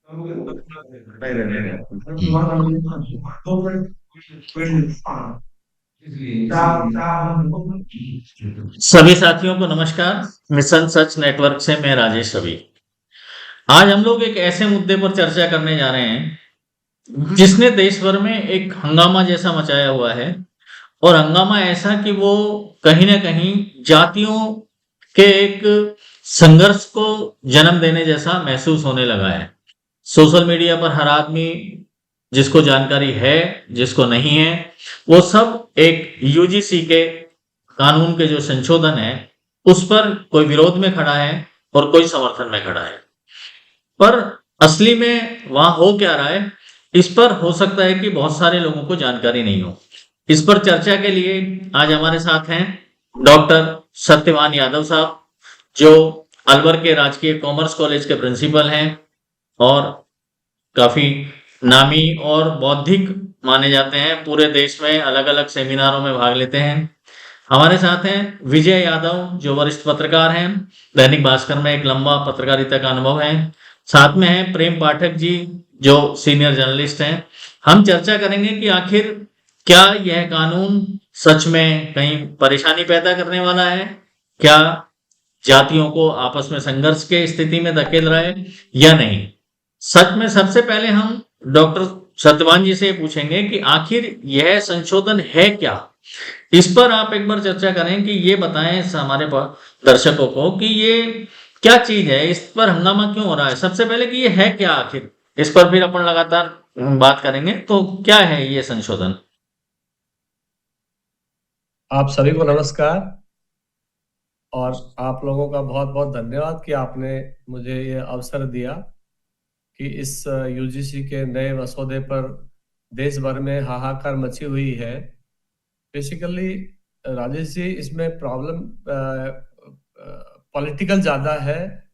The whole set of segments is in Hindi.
नहीं रहने सभी साथियों को नमस्कार। मिशन सच नेटवर्क से मैं राजेश रवि। आज हम लोग एक ऐसे मुद्दे पर चर्चा करने जा रहे हैं जिसने देश भर में एक हंगामा जैसा मचाया हुआ है। और हंगामा ऐसा कि वो कहीं ना कहीं जातियों के एक संघर्ष को जन्म देने जैसा महसूस होने लगा है। सोशल मीडिया पर हर आदमी, जिसको जानकारी है जिसको नहीं है, वो सब एक यूजीसी के कानून के जो संशोधन है उस पर कोई विरोध में खड़ा है और कोई समर्थन में खड़ा है। पर असली में वहां हो क्या रहा है, इस पर हो सकता है कि बहुत सारे लोगों को जानकारी नहीं हो। इस पर चर्चा के लिए आज हमारे साथ हैं डॉक्टर सत्यवान यादव साहब, जो अलवर के राजकीय कॉमर्स कॉलेज के प्रिंसिपल हैं और काफी नामी और बौद्धिक माने जाते हैं। पूरे देश में अलग अलग सेमिनारों में भाग लेते हैं। हमारे साथ हैं विजय यादव, जो वरिष्ठ पत्रकार हैं, दैनिक भास्कर में एक लंबा पत्रकारिता का अनुभव है। साथ में हैं प्रेम पाठक जी, जो सीनियर जर्नलिस्ट हैं। हम चर्चा करेंगे कि आखिर क्या यह कानून सच में कहीं परेशानी पैदा करने वाला है, क्या जातियों को आपस में संघर्ष के स्थिति में धकेल रहा है या नहीं। सच में सबसे पहले हम डॉक्टर सत्यवान जी से पूछेंगे कि आखिर यह संशोधन है क्या। इस पर आप एक बार चर्चा करें कि ये बताएं हमारे दर्शकों को कि ये क्या चीज है, इस पर हंगामा क्यों हो रहा है। सबसे पहले कि ये है क्या आखिर, इस पर फिर अपन लगातार बात करेंगे। तो क्या है ये संशोधन। आप सभी को नमस्कार और आप लोगों का बहुत बहुत धन्यवाद कि आपने मुझे ये अवसर दिया कि इस यूजीसी के नए मसौदे पर देश भर में हाहाकार मची हुई है। बेसिकली राजेश जी, इसमें प्रॉब्लम पॉलिटिकल ज़्यादा है।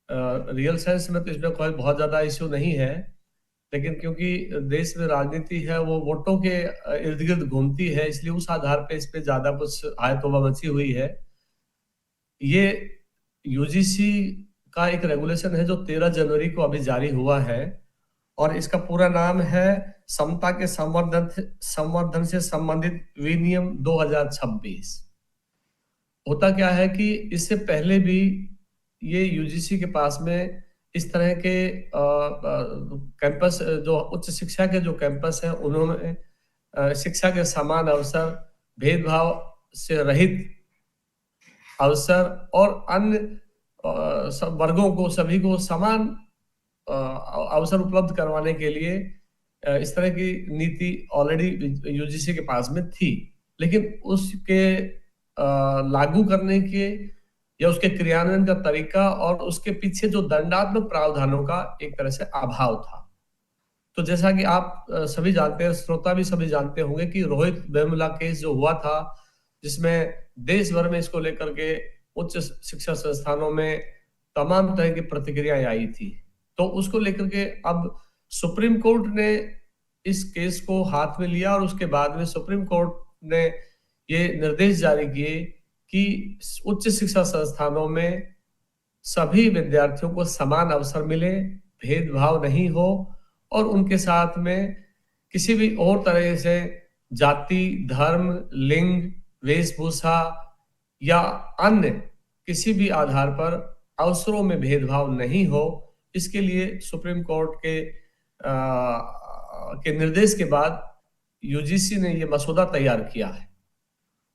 रियल सेंस में तो इसमें कोई बहुत ज़्यादा इश्यू नहीं है, लेकिन क्योंकि देश में राजनीति है वो वोटों के इर्द गिर्द घूमती है, इसलिए उस आधार पे इस पे ज़्यादा कुछ आय तोबा मची हुई है। ये यूजीसी का एक रेगुलेशन है जो 13 जनवरी को अभी जारी हुआ है और इसका पूरा नाम है समता के संवर्धन से संबंधित विनियम 2026। होता क्या है कि इससे पहले भी ये यूजीसी के पास में इस तरह के कैंपस, जो उच्च शिक्षा के जो कैंपस हैं उन्होंने शिक्षा के समान अवसर, भेदभाव से रहित अवसर और अन्य सब वर्गों को, सभी को समान अवसर उपलब्ध करवाने के लिए इस तरह की नीति ऑलरेडी यूजीसी के पास में थी। लेकिन उसके लागू करने के या उसके क्रियान्वयन का तरीका और उसके पीछे जो दंडात्मक प्रावधानों का एक तरह से अभाव था। तो जैसा कि आप सभी जानते हैं, श्रोता भी सभी जानते होंगे कि रोहित वेमुला केस जो हुआ था, जिसमें देश भर में इसको लेकर के उच्च शिक्षा संस्थानों में तमाम तरह की प्रतिक्रियाएं आई थी। तो उसको लेकर के अब सुप्रीम कोर्ट ने इस केस को हाथ में लिया और उसके बाद में सुप्रीम कोर्ट ने ये निर्देश जारी किए कि उच्च शिक्षा संस्थानों में सभी विद्यार्थियों को समान अवसर मिले, भेदभाव नहीं हो और उनके साथ में किसी भी और तरह से जाति, धर्म, लिंग, वेशभूषा या अन्य किसी भी आधार पर अवसरों में भेदभाव नहीं हो। इसके लिए सुप्रीम कोर्ट के निर्देश के बाद यूजीसी ने ये मसौदा तैयार किया है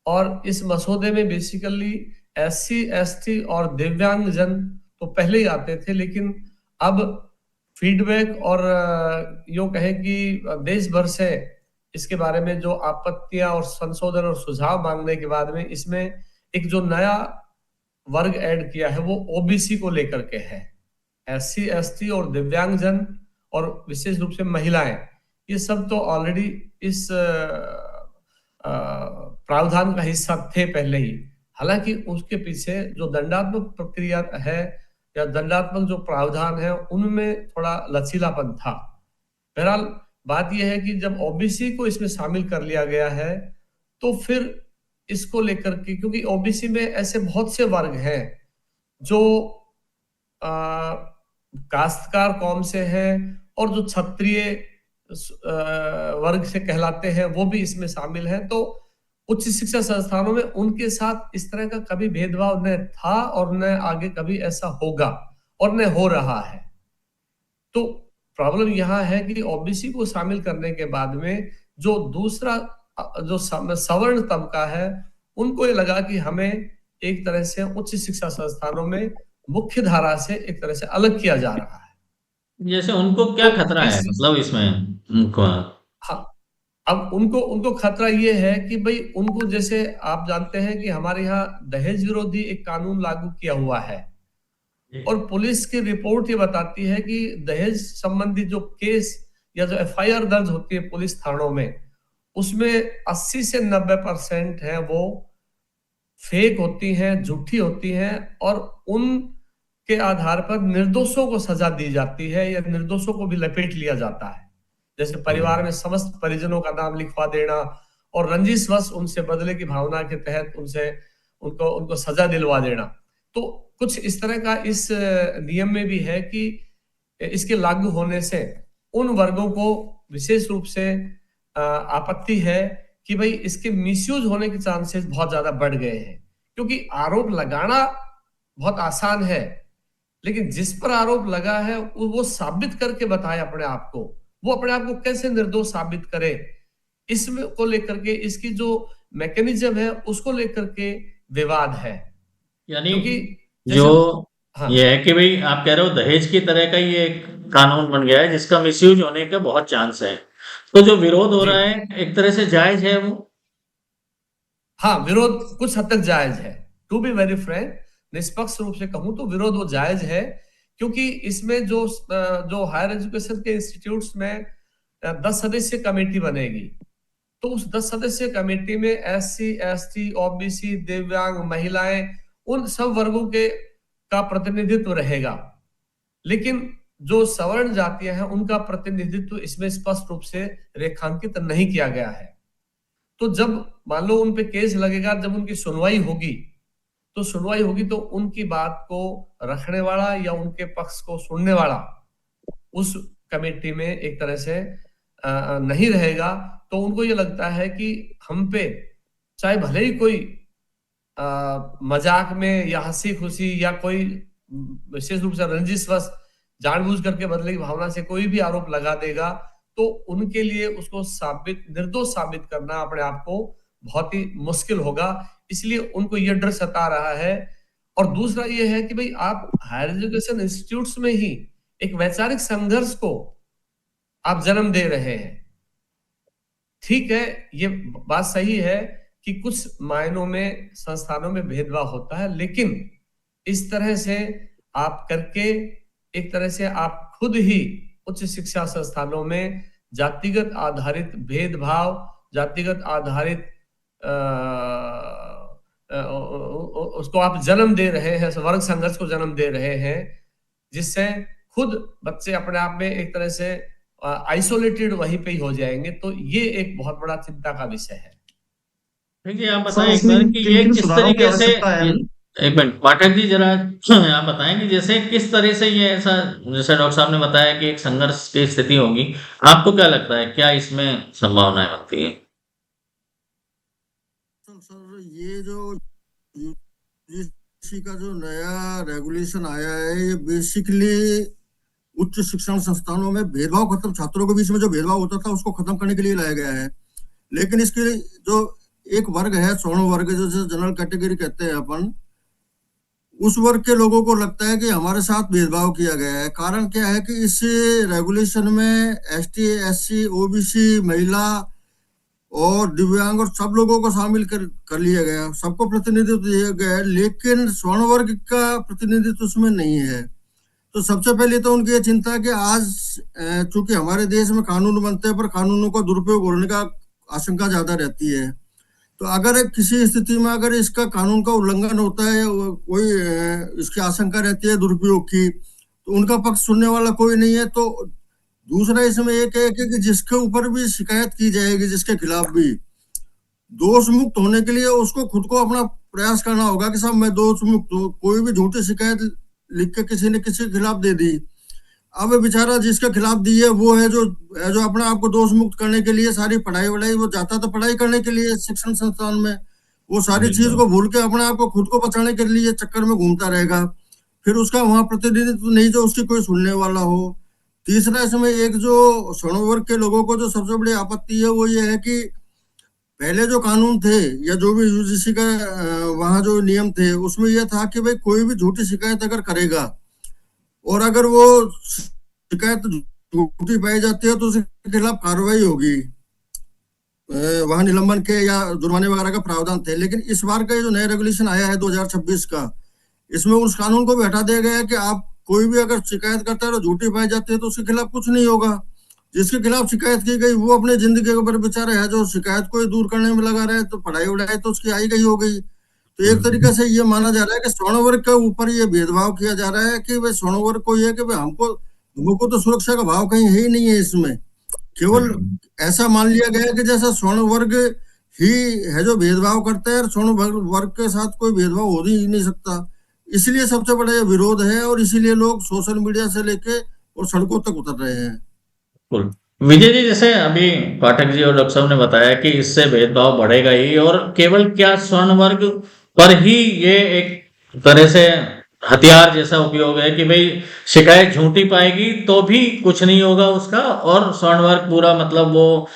और इस मसौदे में बेसिकली एससी, एसटी और दिव्यांग जन तो पहले ही आते थे, लेकिन अब फीडबैक और यूं कहें कि देश भर से इसके बारे में जो आपत्तियां और संशोधन और सुझाव मांगने के बाद में इसमें एक जो नया वर्ग ऐड किया है वो ओबीसी को लेकर के है। एससी, एसटी और दिव्यांगजन और विशेष रूप से महिलाएं, ये सब तो ऑलरेडी इस प्रावधान का हिस्सा थे पहले ही। हालांकि उसके पीछे जो दंडात्मक प्रक्रिया है या दंडात्मक जो प्रावधान है उनमें थोड़ा लचीलापन था। बहरहाल बात यह है कि जब ओबीसी को इसमें शामिल कर लिया गया है तो फिर इसको लेकर के, क्योंकि ओबीसी में ऐसे बहुत से वर्ग हैं जो काश्तकार कौम से हैं और जो क्षत्रिय वर्ग से कहलाते हैं वो भी इसमें शामिल हैं। तो उच्च शिक्षा संस्थानों में उनके साथ इस तरह का कभी भेदभाव न था और न आगे कभी ऐसा होगा और न हो रहा है। तो प्रॉब्लम यहाँ है कि ओबीसी को शामिल करने के बाद में जो दूसरा जो सवर्ण तबका है, उनको ये लगा कि हमें एक तरह से उच्च शिक्षा संस्थानों में मुख्य धारा से एक तरह से अलग किया जा रहा है। जैसे उनको क्या तो खतरा है, इस मतलब इसमें उनको? हाँ, अब उनको उनको खतरा ये है कि भाई उनको, जैसे आप जानते हैं कि हमारे यहाँ दहेज विरोधी एक कानून लागू किया हुआ है और पुलिस की रिपोर्ट ये बताती है कि दहेज संबंधी जो केस या जो एफआईआर दर्ज होती है पुलिस थानों में, उसमें 80 से 90% है वो फेक होती हैं, झूठी होती हैं और उनके आधार पर निर्दोषों को सजा दी जाती है या निर्दोषों को भी लपेट लिया जाता है। जैसे परिवार में समस्त परिजनों का नाम लिखवा देना और रंजिशवश उनसे बदले की भावना के तहत उनसे उनको उनको सजा दिलवा देना। तो कुछ इस तरह का इस नियम में भी है कि इसके लागू होने से उन वर्गों को विशेष रूप से आपत्ति है कि भाई इसके मिसयूज होने के चांसेस बहुत ज्यादा बढ़ गए हैं। क्योंकि आरोप लगाना बहुत आसान है, लेकिन जिस पर आरोप लगा है वो साबित करके बताए अपने आप को, वो अपने आप को कैसे निर्दोष साबित करे, इसमें को लेकर के इसकी जो मैकेनिज्म है उसको लेकर के विवाद है। यानी क्योंकि जो जैसे हाँ ये है कि भाई आप कह रहे हो दहेज की तरह का ये एक कानून बन गया है जिसका मिसयूज होने का बहुत चांस है, तो जो विरोध हो जी रहा है एक तरह से जायज है वो? हाँ, विरोध कुछ हद तक जायज है। टू बी वेरी फ्रैंक, निष्पक्ष रूप से कहूं तो विरोध वो जायज है, क्योंकि इसमें जो हायर एजुकेशन के इंस्टीट्यूट्स में 10 सदस्य कमेटी बनेगी, तो उस 10 सदस्य कमेटी में एससी, एसटी, ओबीसी, दिव्यांग, महिलाएं, उन सब वर्गों के का प्रतिनिधित्व रहेगा। लेकिन जो सवर्ण जातियां हैं उनका प्रतिनिधित्व इसमें स्पष्ट रूप से रेखांकित नहीं किया गया है। तो जब मान लो उन पे केस लगेगा, जब उनकी सुनवाई होगी तो उनकी बात को रखने वाला या उनके पक्ष को सुनने वाला उस कमेटी में एक तरह से नहीं रहेगा। तो उनको ये लगता है कि हम पे चाहे भले ही कोई मजाक में या हंसी खुशी या कोई विशेष रूप से रंजिशवश जानबूझ करके बदले की भावना से कोई भी आरोप लगा देगा, तो उनके लिए उसको निर्दोष साबित करना अपने आप को बहुत ही मुश्किल होगा। इसलिए उनको ये डर सता रहा है। और दूसरा ये है कि भाई आप हायर एजुकेशन इंस्टीट्यूट्स में ही एक वैचारिक संघर्ष को आप जन्म दे रहे हैं। ठीक है, ये बात सही है कि कुछ मायनों में संस्थानों में भेदभाव होता है, लेकिन इस तरह से आप करके एक तरह से आप खुद ही उच्च शिक्षा संस्थानों में जातिगत आधारित भेदभाव, जातिगत आधारित उसको आप जन्म दे रहे हैं, वर्ग संघर्ष को जन्म दे रहे हैं, जिससे खुद बच्चे अपने आप में एक तरह से आइसोलेटेड वहीं पे ही हो जाएंगे। तो ये एक बहुत बड़ा चिंता का विषय है। देखिए आप सर बताएं एक इसमें बार कि किन ये किन किस सुधारों की तरीके से आवश्यकता है? एक मिनट पाठक जी, जरा आप बताएं कि जैसे किस तरह से ये ऐसा, जैसे डॉक्टर साहब ने बताया कि एक संघर्ष की स्थिति होगी, आपको क्या लगता है क्या इसमें संभावनाएं बनती है? सर ये जो यूजीसी का जो नया रेगुलेशन आया है, ये बेसिकली उच्च शिक्षण संस्थानों में भेदभाव खत्म, छात्रों के बीच में जो भेदभाव होता था उसको खत्म करने के लिए लाया गया है। लेकिन इसके जो एक वर्ग है, स्वर्ण वर्ग, जो जनरल कैटेगरी कहते हैं अपन, उस वर्ग के लोगों को लगता है कि हमारे साथ भेदभाव किया गया है। कारण क्या है कि इस रेगुलेशन में एसटी, एससी, ओबीसी, महिला और दिव्यांग और सब लोगों को शामिल कर लिया गया, सबको प्रतिनिधित्व दिया गया है, लेकिन स्वर्ण वर्ग का प्रतिनिधित्व उसमें नहीं है। तो सबसे पहले तो उनकी ये चिंता कि आज चूंकि हमारे देश में कानून बनते हैं पर कानूनों का दुरुपयोग होने का आशंका ज्यादा रहती है। तो अगर किसी स्थिति में अगर इसका कानून का उल्लंघन होता है, कोई इसकी आशंका रहती है दुरुपयोग की, तो उनका पक्ष सुनने वाला कोई नहीं है। तो दूसरा इसमें एक है कि जिसके ऊपर भी शिकायत की जाएगी, जिसके खिलाफ भी, दोष मुक्त होने के लिए उसको खुद को अपना प्रयास करना होगा कि साहब मैं दोष मुक्त हूँ। कोई भी झूठी शिकायत लिख के किसी ने किसी के खिलाफ दे दी अब बेचारा जिसके खिलाफ दी है वो है जो अपने आप को दोष मुक्त करने के लिए सारी पढ़ाई वढ़ाई, वो जाता तो पढ़ाई करने के लिए शिक्षण संस्थान में, वो सारी चीज को भूल के अपने आप को खुद को बचाने के लिए चक्कर में घूमता रहेगा। फिर उसका वहां प्रतिनिधित्व नहीं जो उसकी कोई सुनने वाला हो। तीसरा इसमें एक जो स्वर्ण वर्ग के लोगों को जो सबसे बड़ी आपत्ति है वो ये है कि पहले जो कानून थे या जो भी यूजीसी का वहां जो नियम थे उसमें यह था कि भाई कोई भी झूठी शिकायत अगर करेगा और अगर वो शिकायत झूठी पाई जाती है तो उसके खिलाफ कार्रवाई होगी, वहां निलंबन के या जुर्माने वगैरह का प्रावधान थे। लेकिन इस बार का ये जो नया रेगुलेशन आया है 2026 का, इसमें उस कानून को भी हटा दिया गया है कि आप कोई भी अगर शिकायत करता है और झूठी पाई जाती है तो उसके खिलाफ कुछ नहीं होगा। जिसके खिलाफ शिकायत की गई वो अपने जिंदगी के ऊपर बेचारा है जो शिकायत को दूर करने में लगा रहे, तो पढ़ाई उड़ाई तो उसकी आई गई हो गई। तो एक तरीके से ये माना जा रहा है कि स्वर्ण वर्ग के ऊपर ये भेदभाव किया जा रहा है कि भाई स्वर्ण वर्ग को ये कि भाई हमको तो सुरक्षा का भाव कहीं है ही नहीं है। इसमें केवल ऐसा मान लिया गया है कि जैसा स्वर्ण वर्ग ही है जो भेदभाव करता है, स्वर्ण वर्ग के साथ कोई भेदभाव हो ही नहीं सकता। इसलिए सबसे बड़ा ये विरोध है और इसीलिए लोग सोशल मीडिया से लेके और सड़कों तक उतर रहे हैं। विजय जी, जैसे अभी पाठक जी और डॉक्टर साहब ने बताया कि इससे भेदभाव बढ़ेगा ही, और केवल क्या स्वर्ण वर्ग पर ही ये एक तरह से हथियार जैसा उपयोग है कि भाई शिकायत झूठी पाएगी तो भी कुछ नहीं होगा उसका, और स्वर्ण वर्ग पूरा मतलब वो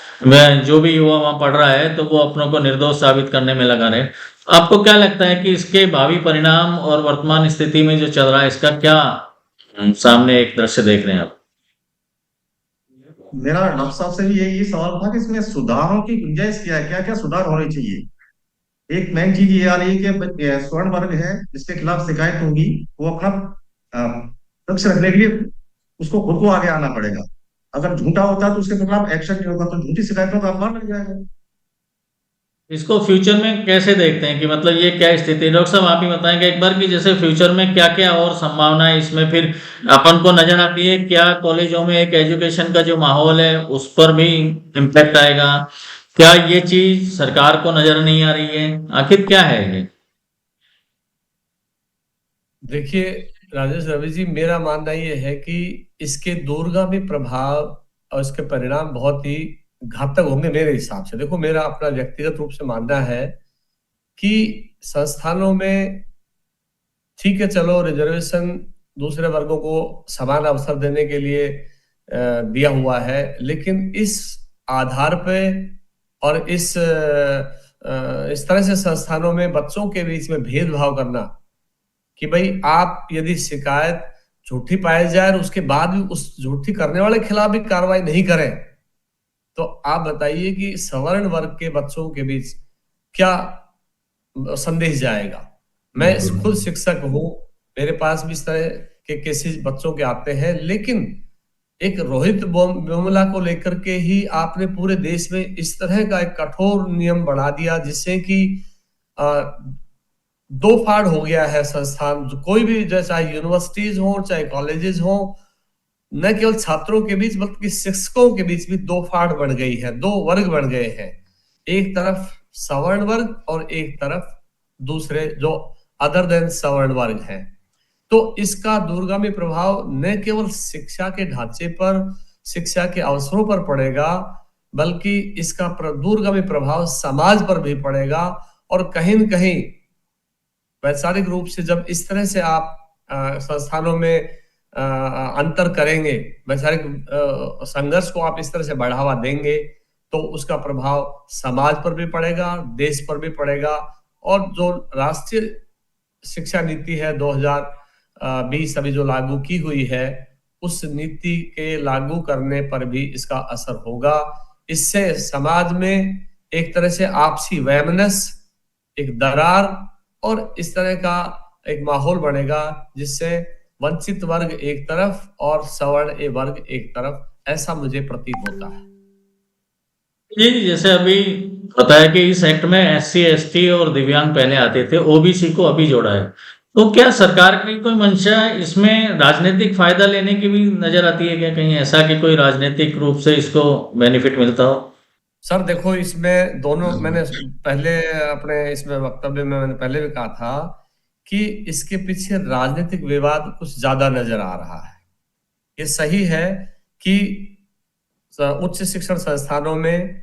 जो भी युवा वहां पढ़ रहा है तो वो अपनों को निर्दोष साबित करने में लगा रहे। आपको क्या लगता है कि इसके भावी परिणाम और वर्तमान स्थिति में जो चल रहा है इसका क्या सामने एक दृश्य देख रहे हैं आप? मेरा डॉक्टर साहब से भी यही सवाल था कि इसमें सुधारों की गुंजाइश क्या है, क्या क्या सुधार होने चाहिए। एक मेन चीज ये आ रही है कि स्वर्ण वर्ग है जिसके खिलाफ शिकायत होगी वो अपना पक्ष रखने के लिए उसको खुद को आगे आना पड़ेगा। अगर झूठा होता है तो उसके खिलाफ एक्शन नहीं होगा, तो झूठी शिकायतों का अखबार लग जाएगा। इसको फ्यूचर में कैसे देखते हैं कि मतलब ये क्या स्थिति है? डॉक्टर साहब आप ही बताएंगे एक बार कि जैसे फ्यूचर में क्या क्या और संभावना है इसमें फिर अपन को नजर आती है, क्या कॉलेजों में एक एजुकेशन का जो माहौल है उस पर भी इम्पैक्ट आएगा? क्या ये चीज सरकार को नजर नहीं आ रही है? आखिर क्या है ये? देखिए राजेश रवि जी, मेरा मानना ये है कि इसके दूरगामी प्रभाव और इसके परिणाम बहुत ही घातक होंगे मेरे हिसाब से। देखो, मेरा अपना व्यक्तिगत रूप से मानना है कि संस्थानों में ठीक है, चलो रिजर्वेशन दूसरे वर्गों को समान अवसर देने के लिए दिया हुआ है, लेकिन इस आधार पे और इस तरह से संस्थानों में बच्चों के बीच में भेदभाव करना कि भाई आप यदि शिकायत झूठी पाई जाए और उसके बाद भी उस झूठी करने वाले के खिलाफ भी कार्रवाई नहीं करें, तो आप बताइए कि सवर्ण वर्ग के बच्चों के बीच क्या संदेश जाएगा। मैं खुद शिक्षक हूं, मेरे पास भी इस तरह के केसेस बच्चों के आते हैं, लेकिन एक रोहित वेमुला को लेकर के ही आपने पूरे देश में इस तरह का एक कठोर नियम बना दिया जिससे कि दो फाड़ हो गया है संस्थान। कोई भी, चाहे यूनिवर्सिटीज हो चाहे कॉलेजेस हो, न केवल छात्रों के बीच बल्कि शिक्षकों के बीच भी दो फाड़ बढ़ गई है, दो वर्ग बन गए हैं। एक तरफ सवर्ण वर्ग और एक तरफ दूसरे जो अदर देन सवर्ण वर्ग है। तो इसका दूरगामी प्रभाव न केवल शिक्षा के ढांचे पर, शिक्षा के अवसरों पर पड़ेगा, बल्कि इसका दूरगामी प्रभाव समाज पर भी पड़ेगा। और कहीं न कहीं वैचारिक रूप से जब इस तरह से आप संस्थानों में अंतर करेंगे, वैचारिक संघर्ष को आप इस तरह से बढ़ावा देंगे, तो उसका प्रभाव समाज पर भी पड़ेगा, देश पर भी पड़ेगा। और जो राष्ट्रीय शिक्षा नीति है 2020 अभी जो लागू की हुई है, उस नीति के लागू करने पर भी इसका असर होगा। इससे समाज में एक तरह से आपसी वैमनस्य, एक दरार और इस तरह का एक माहौल बनेगा जिससे वंचित वर्ग एक तरफ और सवर्ण वर्ग एक तरफ, ऐसा मुझे प्रतीत होता है। जी, जैसे अभी बताया कि इस एक्ट में SC ST और दिव्यांग पहले आते थे, OBC को अभी जोड़ा है, तो क्या सरकार की कोई मंशा इसमें राजनीतिक फायदा लेने की भी नजर आती है क्या? कहीं ऐसा कि कोई राजनीतिक रूप से इसको बेनिफिट मिलता हो? सर देखो, इसमें दोनों, मैंने पहले अपने इसमें वक्तव्य में मैंने पहले भी कहा था कि इसके पीछे राजनीतिक विवाद कुछ ज्यादा नजर आ रहा है। ये सही है कि उच्च शिक्षण संस्थानों में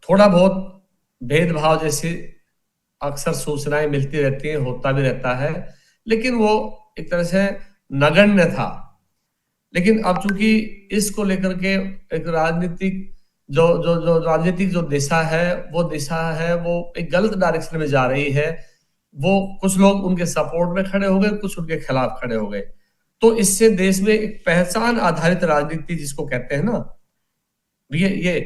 थोड़ा बहुत भेदभाव जैसी अक्सर सूचनाएं मिलती रहती हैं, होता भी रहता है, लेकिन वो एक तरह से नगण्य था। लेकिन अब चूंकि इसको लेकर के एक राजनीतिक जो दिशा है वो एक गलत डायरेक्शन में जा रही है। वो कुछ लोग उनके सपोर्ट में खड़े हो गए, कुछ उनके खिलाफ खड़े हो गए। तो इससे देश में एक पहचान आधारित राजनीति जिसको कहते हैं ना, ये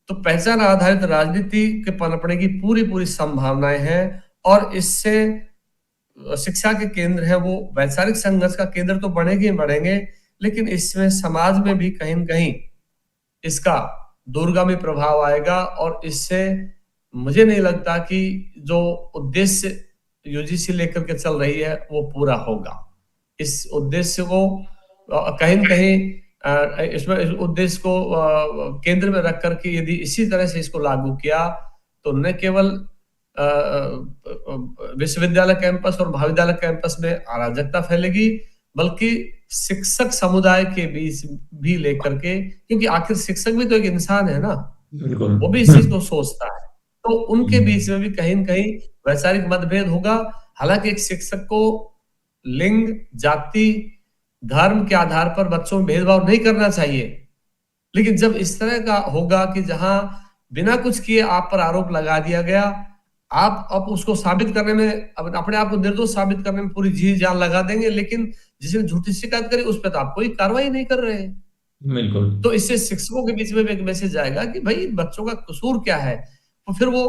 तो पहचान आधारित राजनीति के पनपने की पूरी संभावनाएं हैं। और इससे शिक्षा के केंद्र है वो वैचारिक संघर्ष का केंद्र तो बढ़ेंगे, लेकिन इसमें समाज में भी कहीं न कहीं इसका दूरगामी प्रभाव आएगा। और इससे मुझे नहीं लगता कि जो उद्देश्य यूजीसी लेकर के चल रही है वो पूरा होगा। इस उद्देश्य को कहीं न कहीं इसमें इस उद्देश्य को केंद्र में रख करके यदि इसी तरह से इसको लागू किया तो न केवल विश्वविद्यालय कैंपस और महाविद्यालय कैंपस में अराजकता फैलेगी, बल्कि शिक्षक समुदाय के बीच भी लेकर के, क्योंकि आखिर शिक्षक भी तो एक इंसान है ना, वो भी इस चीज को सोचता है, तो उनके बीच में भी कहीं न कहीं वैचारिक मतभेद होगा। हालांकि एक शिक्षक को लिंग, जाति, धर्म के आधार पर बच्चों में भेदभाव नहीं करना चाहिए, लेकिन जब इस तरह का होगा कि जहां बिना कुछ किए आप पर आरोप लगा दिया गया, आप अब उसको साबित करने में अपने आप को निर्दोष साबित करने में पूरी जी जान लगा देंगे, लेकिन जिसने झूठी शिकायत करी उस पर तो आप कोई कार्रवाई नहीं कर रहे हैं। बिल्कुल। तो इससे शिक्षकों के बीच में भी एक मैसेज आएगा कि भाई बच्चों का कसूर क्या है। तो फिर वो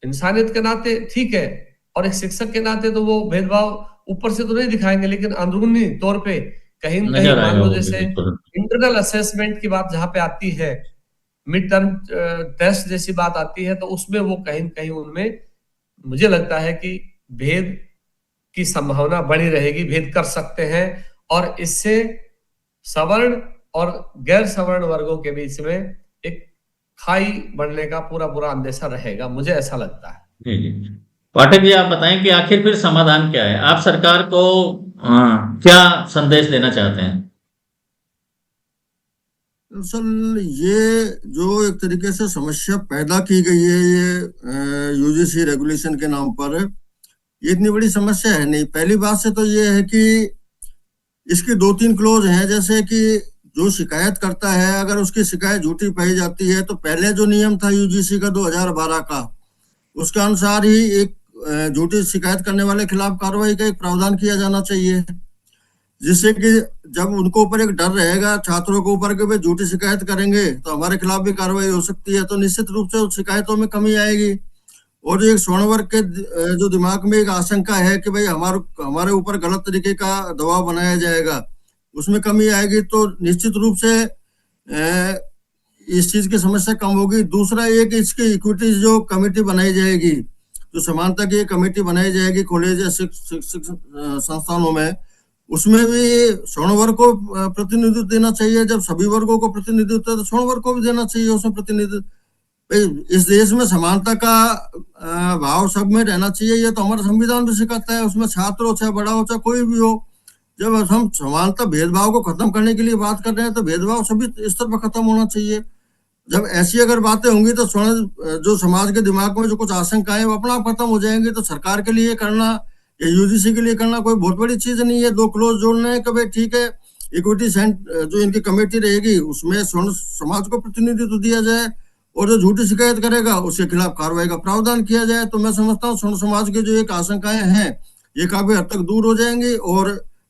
इंसानियत के नाते ठीक है, और एक शिक्षक के नाते तो वो भेदभाव ऊपर से तो नहीं दिखाएंगे, लेकिन अंदरूनी तौर पे कहीं न कहीं नजर मान आएगा लो वो भी, जैसे बिल्कुल। इंटरनल असेसमेंट की बात जहां पे आती है, मिड टर्म टेस्ट जैसी बात आती है, तो उसमें वो कहीं न कहीं उनमें मुझे लगता है कि भेद की संभावना बनी रहेगी, भेद कर सकते हैं, और इससे सवर्ण और गैर सवर्ण वर्गों के बीच में एक खाई बढ़ने का पूरा अंदेशा रहेगा, मुझे ऐसा लगता है। जी, जी। पाठक जी, आप बताएं कि आखिर फिर समाधान क्या है? आप सरकार को क्या संदेश देना चाहते हैं? दरअसल ये जो एक तरीके से समस्या पैदा की गई है ये यूजीसी रेगुलेशन के नाम पर, ये इतनी बड़ी समस्या है नहीं। पहली बात से तो ये है कि इसके 2-3 क्लोज हैं, जैसे कि जो शिकायत करता है अगर उसकी शिकायत झूठी पाई जाती है तो पहले जो नियम था यूजीसी का 2012 का, उसके अनुसार ही एक झूठी शिकायत करने वाले खिलाफ कार्रवाई का एक प्रावधान किया जाना चाहिए, जिससे कि जब उनको ऊपर एक डर रहेगा छात्रों के ऊपर कि भाई झूठी शिकायत करेंगे तो हमारे खिलाफ भी कार्रवाई हो सकती है, तो निश्चित रूप से उस शिकायतों में कमी आएगी। और एक स्वर्ण वर्ग के जो दिमाग में एक आशंका है कि भाई हमारे ऊपर गलत तरीके का दबाव बनाया जाएगा, उसमें कमी आएगी, तो निश्चित रूप से इस चीज की समस्या कम होगी। दूसरा एक इसकी इक्विटी जो कमेटी बनाई जाएगी, जो समानता की कमेटी बनाई जाएगी कॉलेज या संस्थानों में, उसमें भी स्वर्ण वर्ग को प्रतिनिधित्व देना चाहिए। जब सभी वर्गों को प्रतिनिधित्व है तो स्वर्ण वर्ग को भी देना चाहिए उसमें प्रतिनिधित्व। इस देश में समानता का भाव सब में रहना चाहिए, ये तो हमारा संविधान भी सिखाता है। उसमें छात्र हो चाहे बड़ा हो चाहे कोई भी हो, जब हम समानता भेदभाव को खत्म करने के लिए बात कर रहे हैं तो भेदभाव सभी स्तर पर खत्म होना चाहिए। जब ऐसी अगर बातें होंगी तो जो समाज के दिमाग में जो कुछ आशंकाएं वो अपना आप खत्म हो जाएंगी। तो सरकार के लिए करना या यूजीसी के लिए करना कोई बहुत बड़ी चीज नहीं है। 2 क्लोज जोड़ना है कि भाई ठीक है, इक्विटी जो इनकी कमेटी रहेगी उसमें स्वर्ण समाज को प्रतिनिधित्व दिया जाए, और जो झूठी शिकायत करेगा उसके खिलाफ कार्रवाई का प्रावधान किया जाए। तो मैं समझता हूँ स्वर्ण समाज की जो एक आशंकाएं हैं ये काफी हद तक दूर हो जाएंगी, और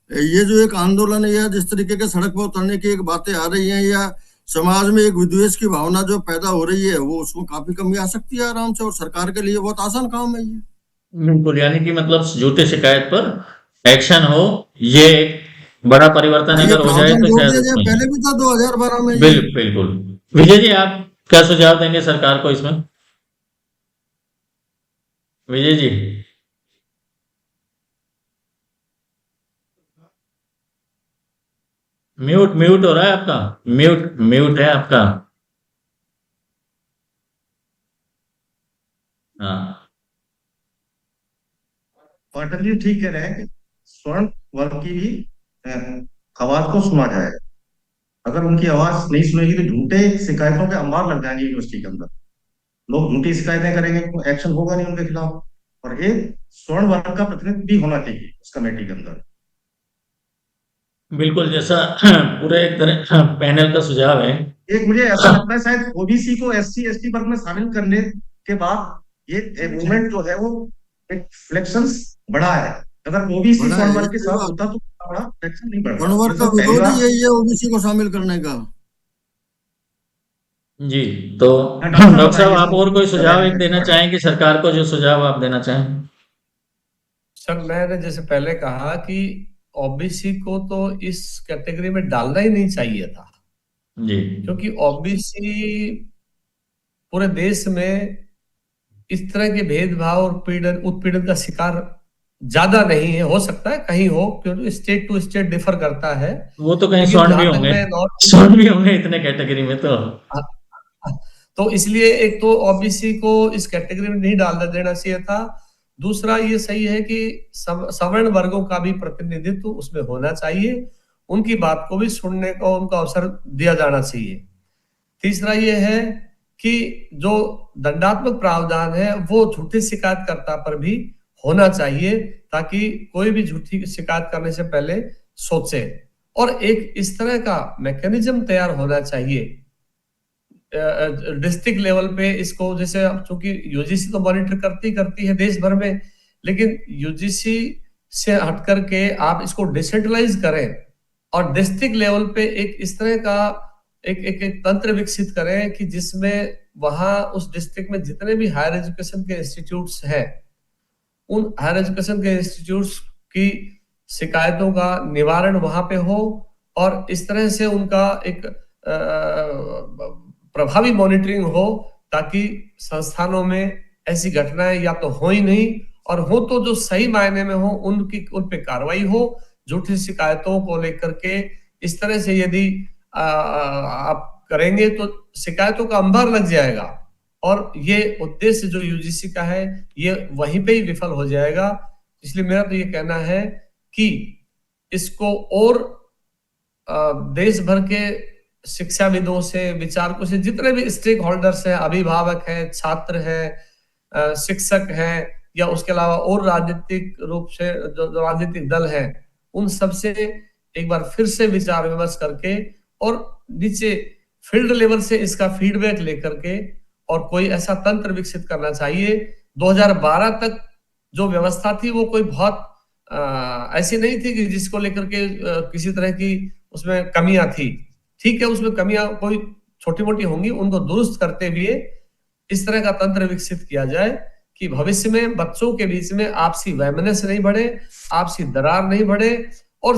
ये जो एक आंदोलन है या जिस तरीके के सड़क पर उतरने की एक बातें आ रही हैं या समाज में एक विद्वेष की भावना जो पैदा हो रही है, वो उसमें काफी कमी आ सकती है आराम से, और सरकार के लिए बहुत आसान काम है ये। बिल्कुल, यानी कि मतलब झूठी शिकायत पर एक्शन हो, ये एक बड़ा परिवर्तन ये अगर हो जाए प्रावधान तो जोड़ शायद दिया जाए, उसमें पहले भी था 2012 में ये। बिल्कुल। विजय जी, आप क्या सुझाव देंगे सरकार को इसमें? विजय जी, म्यूट हो रहा है आपका, म्यूट है आपका। हाँ, पाठक जी ठीक कह रहे हैं कि स्वर्ण वर्ग की भी आवाज को सुना जाए। अगर उनकी आवाज नहीं सुनेगी तो झूठे शिकायतों के अंबार लग जाएंगे यूनिवर्सिटी के अंदर। लोग झूठी शिकायतें करेंगे तो एक्शन होगा नहीं उनके खिलाफ। और एक स्वर्ण वर्ग का प्रतिनिधि भी होना चाहिए उस कमेटी के अंदर। बिल्कुल, जैसा पूरे एक तरह पैनल का सुझाव है। एक मुझे ऐसा लगता है शायद ओबीसी को एससी एसटी वर्ग में शामिल करने के बाद ये मूवमेंट जो है वो एक फ्लेक्शंस बढ़ा है। अगर ओबीसी बड़ा स्वर्ण है वर्ग के ये साथ बात। होता तो बड़ा फ्लेक्शन नहीं बढ़ता। गणवर्ग का जैसे पहली विरोध बार ही यही है ओबीसी को शामिल करने का। जी, तो डॉक्टर डॉक्टर साहब, बताइए आप और कोई इसमें सुझाव एक इस देना बारे में। चाहेंगे सरकार को, जो सुझाव आप देना चाहें? सर, मैंने जैसे पहले कहा कि ओबीसी को तो इस कैटेगरी में डालना ही नहीं चाहिए था, जी, क्योंकि ओबीसी पूरे देश में इस तरह के भेदभाव और पीड़न उत्पीड़न का शिकार ज्यादा नहीं है। हो सकता है कहीं हो, क्योंकि स्टेट टू स्टेट डिफर करता है। वो तो कहीं लेकिन स्वर्ण भी जहां तक होंगे, मैं नॉर्थ स्वर्ण भी होंगे इतने कैटेगरी में तो। तो इसलिए एक तो ओबीसी को इस कैटेगरी में नहीं डाल देना चाहिए था। दूसरा ये सही है कि सवर्ण वर्गों का भी प्रतिनिधित्व उसमें होना चाहिए, उनकी बात को भी सुनने का उनको अवसर दिया जाना चाहिए। तीसरा ये है कि जो दंडात्मक प्रावधान है वो झूठी शिकायतकर्ता पर भी होना चाहिए, ताकि कोई भी झूठी शिकायत करने से पहले सोचे। और एक इस तरह का मैकेनिज्म तैयार होना चाहिए डिस्ट्रिक्ट लेवल पे इसको, जैसे अब चूंकि यूजीसी तो मॉनिटर करती है देश भर में, लेकिन यूजीसी से हट करके आप इसको डिसेंट्रलाइज करें और डिस्ट्रिक्ट लेवल पे एक इस तरह का एक तंत्र विकसित करें कि जिसमें वहां उस डिस्ट्रिक्ट में जितने भी हायर एजुकेशन के इंस्टीट्यूट्स हैं, उन हायर एजुकेशन के इंस्टीट्यूट्स की शिकायतों का निवारण वहां पे हो, और इस तरह से उनका एक प्रभावी मॉनिटरिंग हो, ताकि संस्थानों में ऐसी घटनाएं या तो हो ही नहीं, और हो तो जो सही मायने में हो उन पे कार्रवाई हो। झूठी शिकायतों को लेकर के इस तरह से यदि आप करेंगे तो शिकायतों का अंबार लग जाएगा, और ये उद्देश्य जो यूजीसी का है ये वहीं पे ही विफल हो जाएगा। इसलिए मेरा तो ये कहना है कि इसको और देश भर के शिक्षाविदों से, विचारकों से, जितने भी स्टेक होल्डर्स हैं, अभिभावक हैं, छात्र हैं, शिक्षक हैं, या उसके अलावा और राजनीतिक रूप से जो राजनीतिक दल हैं, उन सबसे एक बार फिर से विचार विमर्श करके और नीचे फील्ड लेवल से इसका फीडबैक लेकर के और कोई ऐसा तंत्र विकसित करना चाहिए। 2012 तक जो व्यवस्था थी वो कोई बहुत ऐसी नहीं थी कि जिसको लेकर के किसी तरह की उसमें कमियां थी। ठीक है, उसमें कमियां कोई छोटी मोटी होंगी, उनको दुरुस्त करते हुए इस तरह का तंत्र विकसित किया जाए कि भविष्य में बच्चों के बीच में आपसी वैमनस्य नहीं बढ़े, आपसी दरार नहीं बढ़े, और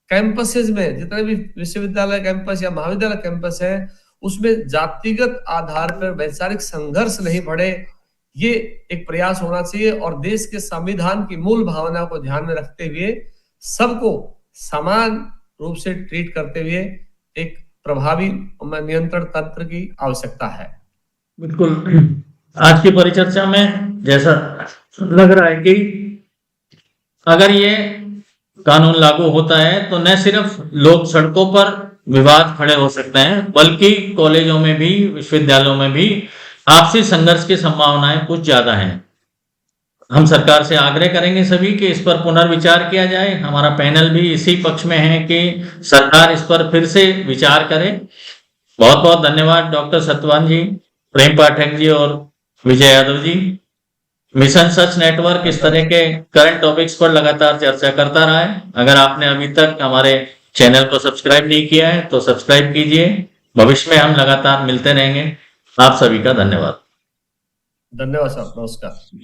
कैंपसेस में जितने भी विश्वविद्यालय कैंपस या महाविद्यालय कैंपस है उसमें जातिगत आधार पर वैचारिक संघर्ष नहीं बढ़े। ये एक प्रयास होना चाहिए, और देश के संविधान की मूल भावना को ध्यान में रखते हुए सबको समान रूप से ट्रीट करते हुए एक प्रभावी नियंत्रण तंत्र की आवश्यकता है। बिल्कुल, आज की परिचर्चा में जैसा लग रहा है कि अगर ये कानून लागू होता है तो न सिर्फ लोग सड़कों पर विवाद खड़े हो सकते हैं, बल्कि कॉलेजों में भी, विश्वविद्यालयों में भी आपसी संघर्ष की संभावनाएं कुछ ज्यादा हैं। हम सरकार से आग्रह करेंगे सभी कि इस पर पुनर्विचार किया जाए। हमारा पैनल भी इसी पक्ष में है कि सरकार इस पर फिर से विचार करे। बहुत बहुत धन्यवाद डॉक्टर सत्यवान जी, प्रेम पाठक जी और विजय यादव जी। मिशन सच नेटवर्क इस तरह के करंट टॉपिक्स पर लगातार चर्चा करता रहा है। अगर आपने अभी तक हमारे चैनल को सब्सक्राइब नहीं किया है तो सब्सक्राइब कीजिए। भविष्य में हम लगातार मिलते रहेंगे। आप सभी का धन्यवाद। धन्यवाद साहब, नमस्कार।